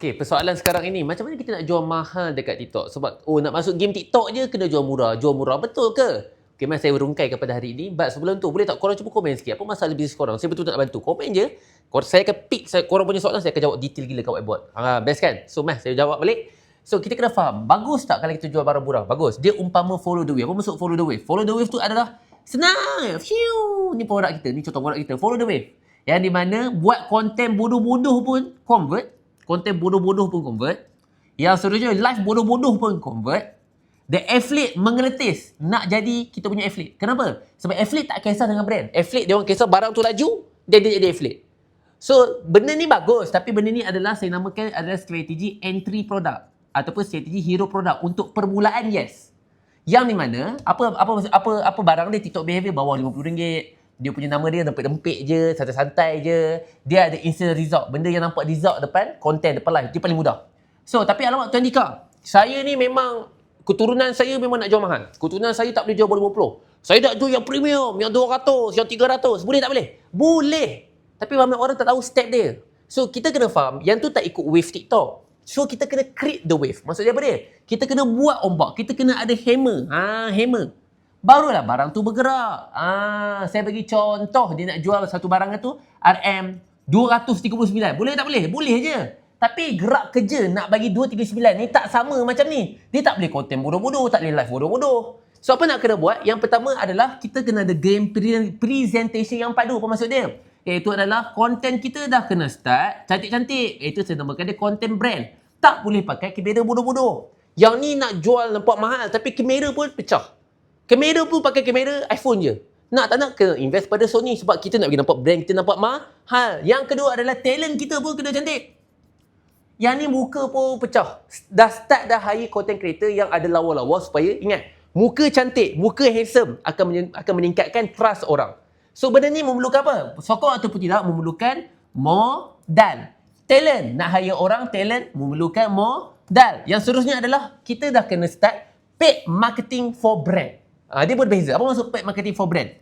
Okay, persoalan sekarang ini, macam mana kita nak jual mahal dekat TikTok? Sebab, nak masuk game TikTok je kena jual murah. Jual murah, betul ke? Okay, mas saya rungkai kepada hari ini. But sebelum tu, boleh tak korang cuba komen sikit? Apa masalah bisnes korang? Saya betul nak bantu. Komen je. Saya akan pick korang punya soalan, saya akan jawab detail gila kat whiteboard. Best kan? So, mas, saya jawab balik. So, kita kena faham, bagus tak kalau kita jual barang murah? Bagus. Dia umpama follow the wave. Apa maksud follow the wave? Follow the wave tu adalah senang. Phew. Ni produk kita. Ni contoh produk kita. Follow the wave. Yang di mana buat konten bodoh-bodoh pun convert. Konten bodoh-bodoh pun convert. Yang seterusnya live bodoh-bodoh pun convert. The affiliate mengeletis nak jadi kita punya affiliate. Kenapa? Sebab affiliate tak kisah dengan brand. Affiliate dia orang kisah barang tu laju, dia jadi affiliate. So, benda ni bagus. Tapi benda ni adalah, saya namakan adalah strategi entry product. Ataupun strategi hero product. Untuk permulaan, yes. Yang di mana, apa barang dia, TikTok behavior bawah RM50. Dia punya nama dia dempik-dempik je, santai-santai je. Dia ada instant result. Benda yang nampak result depan, content depan live. Dia paling mudah. So, tapi alamak Tuan Dika, saya ni memang, keturunan saya memang nak jual mahal. Keturunan saya tak boleh jual bawah RM50. Saya nak jual yang premium, yang 200, yang 300. Boleh tak boleh? Boleh. Tapi ramai orang tak tahu step dia. So, kita kena faham, yang tu tak ikut wave TikTok. So, kita kena create the wave. Maksudnya apa dia? Kita kena buat ombak. Kita kena ada hammer. Hammer. Barulah barang tu bergerak. Saya bagi contoh, dia nak jual satu barang tu RM239. Boleh tak boleh? Boleh je. Tapi gerak kerja nak bagi 239 ni tak sama macam ni. Dia tak boleh konten bodoh-bodoh, tak boleh live bodoh-bodoh. So apa nak kena buat? Yang pertama adalah kita kena ada game presentation yang padu. Apa maksud dia? Iaitu adalah konten kita dah kena start cantik-cantik. Iaitu saya namakan dia konten brand. Tak boleh pakai kamera bodoh-bodoh. Yang ni nak jual nampak mahal tapi kamera pun pecah. Kamera pun pakai kamera iPhone je. Nak tak nak kena invest pada Sony sebab kita nak bagi nampak brand kita nampak mahal. Yang kedua adalah talent kita pun kena cantik. Yang ni muka pun pecah. Dah start dah hire content creator yang ada lawa-lawa supaya ingat, muka cantik, muka handsome akan meningkatkan trust orang. So benda ni memerlukan apa? Sokong ataupun tidak memerlukan modal. Talent, nak hire orang talent memerlukan modal. Yang seterusnya adalah kita dah kena start paid marketing for brand. Dia berbeza. Apa maksud paid marketing for brand?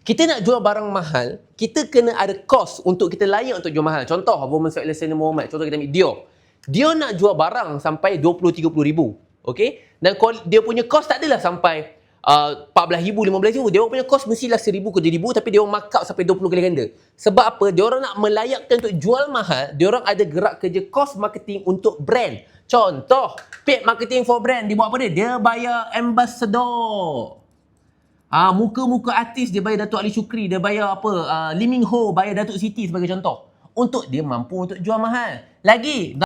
Kita nak jual barang mahal, kita kena ada cost untuk kita layak untuk jual mahal. Contoh, Women's Alexander Muhammad. Contoh kita ambil Dior. Dior nak jual barang sampai 20-30 ribu. Okay? Dan dia punya cost tak adalah sampai 14 ribu, 15 ribu. Dia orang punya cost mestilah 1,000 ke 2,000 tapi dia orang mark up sampai 20 kali ganda. Sebab apa? Dia orang nak melayakkan untuk jual mahal, dia orang ada gerak kerja cost marketing untuk brand. Contoh, paid marketing for brand. Dia buat apa dia? Dia bayar ambassador. Muka-muka artis dia bayar Datuk Ali Shukri. Dia bayar apa? Lee Min Ho bayar Datuk Siti sebagai contoh. Untuk dia mampu untuk jual mahal. Lagi,